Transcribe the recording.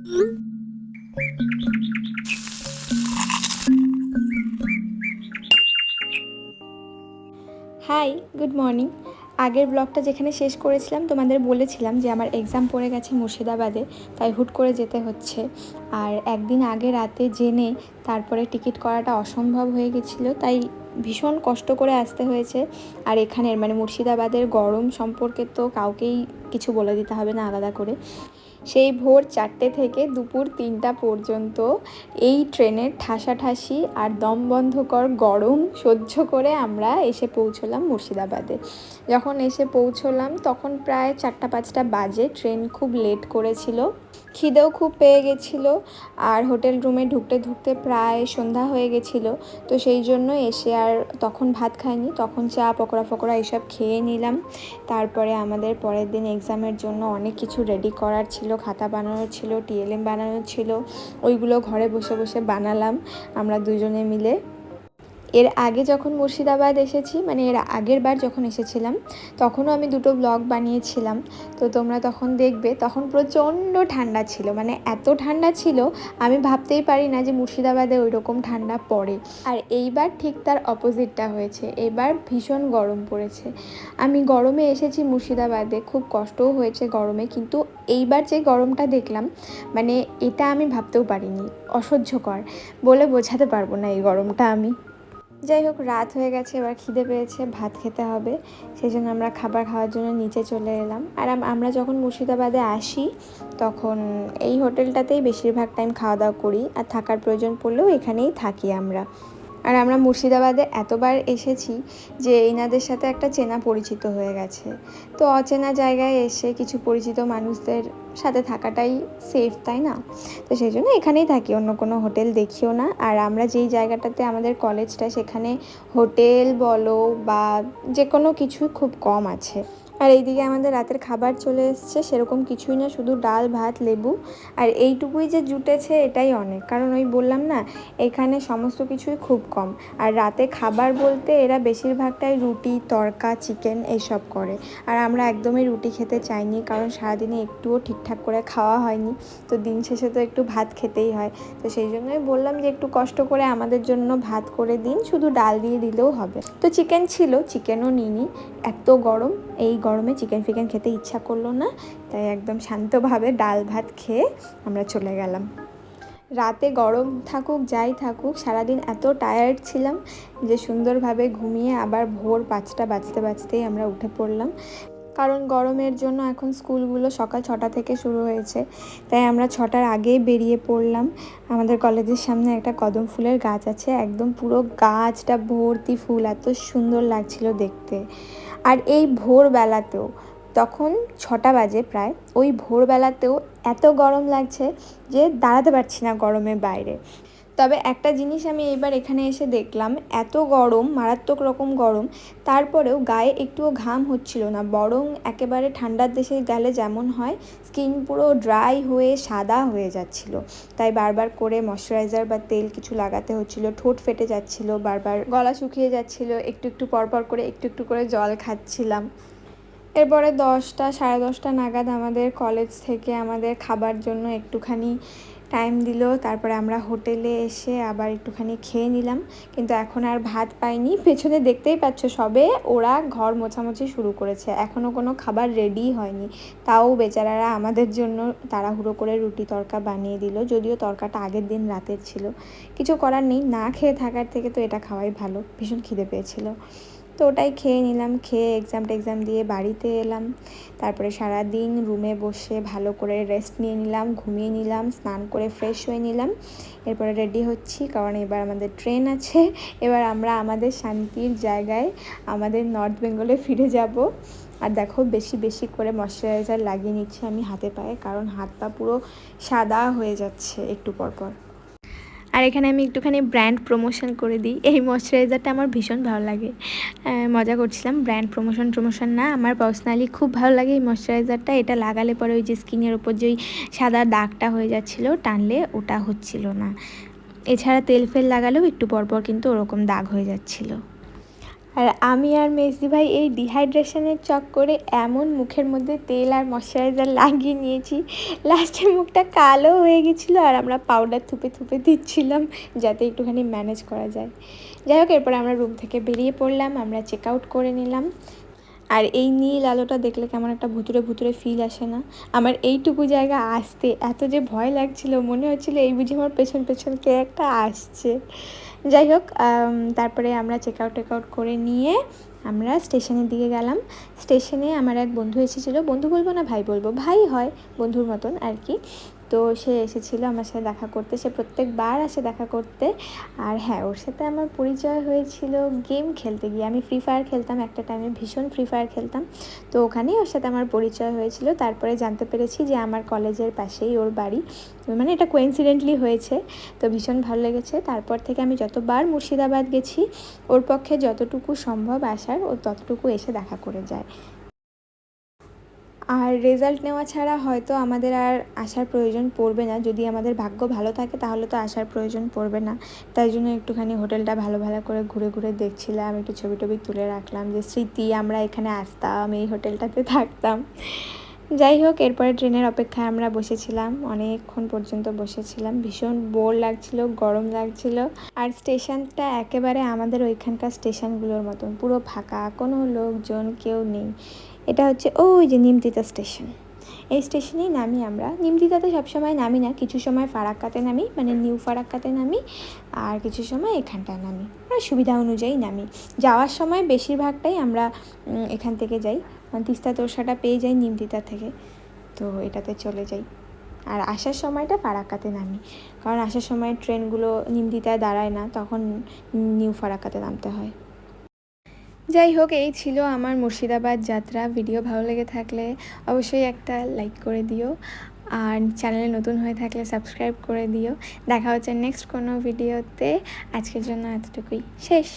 High, good morning. আগের ব্লগটা যেখানে শেষ করেছিলাম তোমাদের বলেছিলাম যে আমার এক্সাম পড়ে গেছে মুর্শিদাবাদে, তাই হুট করে যেতে হচ্ছে। আর একদিন আগে রাতে জেনে তারপরে টিকিট করাটা অসম্ভব হয়ে গেছিলো, তাই ভীষণ কষ্ট করে আসতে হয়েছে। আর এখানের মুর্শিদাবাদের গরম সম্পর্কে তো কাউকেই কিছু বলে দিতে হবে না আলাদা করে। সেই ভোর 4টে থেকে দুপুর 3টা পর্যন্ত এই ট্রেনের ঠাসাঠাসি আর দমবন্ধকর গরম সহ্য করে আমরা এসে পৌঁছলাম মুর্শিদাবাদে। যখন এসে পৌঁছলাম তখন প্রায় 4টা-5টা বাজে। ট্রেন খুব লেট করেছিল, খিদেও খুব পেয়ে গেছিলো, আর হোটেল রুমে ঢুকতে ঢুকতে প্রায় সন্ধ্যা হয়ে গেছিলো। তো সেই জন্য এসে আর তখন ভাত খাইনি, তখন চা পকোড়া ফকোড়া এসব খেয়ে নিলাম। তারপরে আমাদের পরের দিন এক্সামের জন্য অনেক কিছু রেডি করার ছিল, খাতা বানানোর ছিল, টিএলএম বানানোর ছিল, ওইগুলো ঘরে বসে বসে বানালাম আমরা দুজনে মিলে। এর আগে যখন মুর্শিদাবাদ এসেছি, এর আগের বার যখন এসেছিলাম তখনও আমি 2টো ব্লগ বানিয়েছিলাম, তো তোমরা তখন দেখবে। তখন প্রচণ্ড ঠান্ডা ছিল, এত ঠান্ডা ছিল আমি ভাবতেই পারি না যে মুর্শিদাবাদে ওই রকম ঠান্ডা পড়ে। আর এইবার ঠিক তার অপোজিটটা হয়েছে, এবার ভীষণ গরম পড়েছে। আমি গরমে এসেছি মুর্শিদাবাদে, খুব কষ্টও হয়েছে গরমে, কিন্তু এইবার যে গরমটা দেখলাম এটা আমি ভাবতেও পারিনি। অসহ্যকর, বলে বোঝাতে পারবো না এই গরমটা আমি। যাই হোক, রাত হয়ে গেছে, এবার খিদে পেয়েছে, ভাত খেতে হবে। সেই জন্য আমরা খাবার খাওয়ার জন্য নিচে চলে এলাম। আর আমরা যখন মুর্শিদাবাদে আসি তখন এই হোটেলটাতেই বেশিরভাগ টাইম খাওয়া দাওয়া করি, আর থাকার প্রয়োজন পড়লেও এখানেই থাকি আমরা। আর আমরা মুর্শিদাবাদে এতবার এসেছি যে এনাদের সাথে একটা চেনা পরিচিত হয়ে গেছে। তো অচেনা জায়গায় এসে কিছু পরিচিত মানুষদের সাথে থাকাটাই সেফ, তাই না? তো সেই জন্য এখানেই থাকি, অন্য কোনো হোটেল দেখিও না। আর আমরা যেই জায়গাটাতে আমাদের কলেজটা, সেখানে হোটেল বলো বা যে কোনো কিছুই খুব কম আছে। আর এইদিকে আমাদের রাতের খাবার চলে এসছে, সেরকম কিছুই না, শুধু ডাল ভাত লেবু। আর এইটুকুই যে জুটেছে এটাই অনেক, কারণ ওই বললাম না এখানে সমস্ত কিছুই খুব কম। আর রাতে খাবার বলতে এরা বেশিরভাগটাই রুটি তড়কা চিকেন এইসব করে। আর আমরা একদমই রুটি খেতে চাইনি, কারণ সারাদিনে একটুও ঠিকঠাক করে খাওয়া হয়নি, তো দিন শেষে তো একটু ভাত খেতেই হয়। তো সেই জন্যই বললাম যে একটু কষ্ট করে আমাদের জন্য ভাত করে দিন, শুধু ডাল দিয়ে দিলেও হবে। তো চিকেন ছিল, চিকেনও নিইনি, এত গরম, এই গরমে চিকেন ফিকেন খেতে ইচ্ছা করলো না, তাই একদম শান্তভাবে ডাল ভাত খেয়ে আমরা চলে গেলাম। রাতে গরম থাকুক যাই থাকুক, সারাদিন এত টায়ার্ড ছিলাম যে সুন্দরভাবে ঘুমিয়ে আবার ভোর 5টা বাজতে বাজতেই আমরা উঠে পড়লাম। কারণ গরমের জন্য এখন স্কুলগুলো সকাল 6টা থেকে শুরু হয়েছে, তাই আমরা 6টার আগেই বেরিয়ে পড়লাম। আমাদের কলেজের সামনে একটা কদম ফুলের গাছ আছে, একদম পুরো গাছটা ভর্তি ফুল, এত সুন্দর লাগছিল দেখতে। আর এই ভোরবেলাতেও, তখন 6টা বাজে প্রায়, ওই ভোরবেলাতেও এত গরম লাগছে যে দাঁড়াতে পারছি না গরমে বাইরে। তবে একটা জিনিস আমি এইবার এখানে এসে দেখলাম, এত গরম, মারাত্মক রকম গরম, তারপরেও গায়ে একটুও ঘাম হচ্ছিল না, বরং একেবারে ঠান্ডার দেশে গেলে যেমন হয় স্কিন পুরো ড্রাই হয়ে সাদা হয়ে যাচ্ছিল। তাই বারবার করে ময়শ্চারাইজার বা তেল কিছু লাগাতে হচ্ছিল, ঠোঁট ফেটে যাচ্ছিল, বারবার গলা শুকিয়ে যাচ্ছিল, একটু একটু পরপর করে একটু একটু করে জল খাচ্ছিলাম। এরপরে 10টা 10:30 নাগাদ আমাদের কলেজ থেকে আমাদের খাবার জন্য একটুখানি টাইম দিল। তারপরে আমরা হোটেলে এসে আবার একটুখানি খেয়ে নিলাম, কিন্তু এখন আর ভাত পাইনি। পেছনে দেখতেই পাচ্ছ সবে ওরা ঘর মোছামুছি শুরু করেছে, এখনও কোনো খাবার রেডি হয়নি। তাও বেচারারা আমাদের জন্য তাড়াহুড়ো করে রুটি তড়কা বানিয়ে দিল, যদিও তড়কাটা আগের দিন রাতের ছিল। কিছু করার নেই, না খেয়ে থাকার থেকে তো এটা খাওয়াই ভালো, ভীষণ খিদে পেয়েছিল। তো ওটাই খেয়ে নিলাম, খেয়ে এক্সাম দিয়ে বাড়িতে এলাম। তারপরে সারাদিন রুমে বসে ভালো করে রেস্ট নিয়ে নিলাম, ঘুমিয়ে নিলাম, স্নান করে ফ্রেশ হয়ে নিলাম। এরপরে রেডি হচ্ছি, কারণ এবার আমাদের ট্রেন আছে। এবার আমরা আমাদের শান্তির জায়গায়, আমাদের নর্থ বেঙ্গলে ফিরে যাব। আর দেখো বেশি বেশি করে ময়শ্চারাইজার লাগিয়ে নিচ্ছি আমি হাতে পায়ে, কারণ হাত পা পুরো সাদা হয়ে যাচ্ছে একটু পরপর। আর এখানে আমি একটুখানি ব্র্যান্ড প্রমোশন করে দিই, এই ময়শ্চারাইজারটা আমার ভীষণ ভালো লাগে। মজা করছিলাম, ব্র্যান্ড প্রমোশন না, আমার পার্সোনালি খুব ভালো লাগে এই ময়শ্চারাইজারটা। এটা লাগালে পরে ওই যে স্কিনের ওপর যে ওই সাদা দাগটা হয়ে যাচ্ছিলো টানলে, ওটা হচ্ছিল না। এছাড়া তেল ফেল লাগালেও একটু পরপর কিন্তু ওরকম দাগ হয়ে যাচ্ছিলো। আর আমি আর মেজদি ভাই এই ডিহাইড্রেশনের চক্করে এমন মুখের মধ্যে তেল আর ময়শ্চারাইজার লাগিয়ে নিয়েছি, লাস্টে মুখটা কালো হয়ে গেছিলো। আর আমরা পাউডার থুপে থুপে দিচ্ছিলাম যাতে একটুখানি ম্যানেজ করা যায়। যাই হোক, এরপরে আমরা রুম থেকে বেরিয়ে পড়লাম, আমরা চেক আউট করে নিলাম। আর এই নীল আলোটা দেখলে কেমন একটা ভুতুরে ভুতুরে ফিল আসে না? আমার এইটুকু জায়গা আসতে এত যে ভয় লাগছিল, মনে হচ্ছিলো এই বুঝি আমার পেছন পেছন কে একটা আসছে। যাই হোক, তারপরে আমরা চেক আউট করে নিয়ে আমরা স্টেশনের দিকে গেলাম। স্টেশনে আমার এক বন্ধু এসেছিলো, বন্ধু বলবো না ভাই বলবো, ভাই হয়, বন্ধুর মতন আর কি। তো সে এসেছিলো আমার সাথে দেখা করতে, সে প্রত্যেকবার আসে দেখা করতে। আর হ্যাঁ, ওর সাথে আমার পরিচয় হয়েছিল গেম খেলতে গিয়ে। আমি ফ্রি ফায়ার খেলতাম একটা টাইমে, ভীষণ ফ্রি ফায়ার খেলতাম। তো ওখানেই ওর সাথে আমার পরিচয় হয়েছিল। তারপরে জানতে পেরেছি যে আমার কলেজের পাশেই ওর বাড়ি, মানে এটা কোইন্সিডেন্টলি হয়েছে। তো ভীষণ ভালো লেগেছে। তারপর থেকে আমি যতবার মুর্শিদাবাদ গেছি, ওর পক্ষে যতটুকু সম্ভব আসার, ও ততটুকু এসে দেখা করে যায়। আর রেজাল্ট নেওয়া ছাড়া হয়তো আমাদের আর আসার প্রয়োজন পড়বে না। যদি আমাদের ভাগ্য ভালো থাকে তাহলে তো আসার প্রয়োজন পড়বে না। তাই জন্য একটুখানি হোটেলটা ভালো ভালো করে ঘুরে ঘুরে দেখছিলাম, একটু ছবি টবি তুলে রাখলাম, যে স্মৃতি আমরা এখানে আসতাম, এই হোটেলটাতে থাকতাম। যাই হোক, এরপরে ট্রেনের অপেক্ষায় আমরা বসেছিলাম, অনেকক্ষণ পর্যন্ত বসেছিলাম। ভীষণ বোর লাগছিল, গরম লাগছিল। আর স্টেশনটা একেবারে আমাদের ওইখানকার স্টেশনগুলোর মতন, পুরো ফাঁকা, কোনো লোকজন কেউ নেই। এটা হচ্ছে ওই যে নিমতিতা স্টেশন। এই স্টেশনেই নামি আমরা। নিমতিতাতে সবসময় নামি না, কিছু সময় ফারাক্কাতে নামি, মানে নিউ ফারাক্কাতে নামি, আর কিছু সময় এখানটায় নামি, আর সুবিধা অনুযায়ী নামি। যাওয়ার সময় বেশিরভাগটাই আমরা এখান থেকে যাই, তিস্তা তোরসাটা পেয়ে যাই নিমতিতা থেকে, তো এটাতে চলে যাই। আর আসার সময়টা ফারাক্কাতে নামি, কারণ আসার সময় ট্রেনগুলো নিমতিতায় দাঁড়ায় না, তখন নিউ ফারাক্কাতে নামতে হয়। যাই হোক, এই ছিল আমার মুর্শিদাবাদ যাত্রা। ভিডিও ভালো লেগে থাকলে অবশ্যই একটা লাইক করে দিও, আর চ্যানেলে নতুন হয়ে থাকলে সাবস্ক্রাইব করে দিও। দেখা হচ্ছে নেক্সট কোনো ভিডিওতে। আজকের জন্য এতটুকুই, শেষ।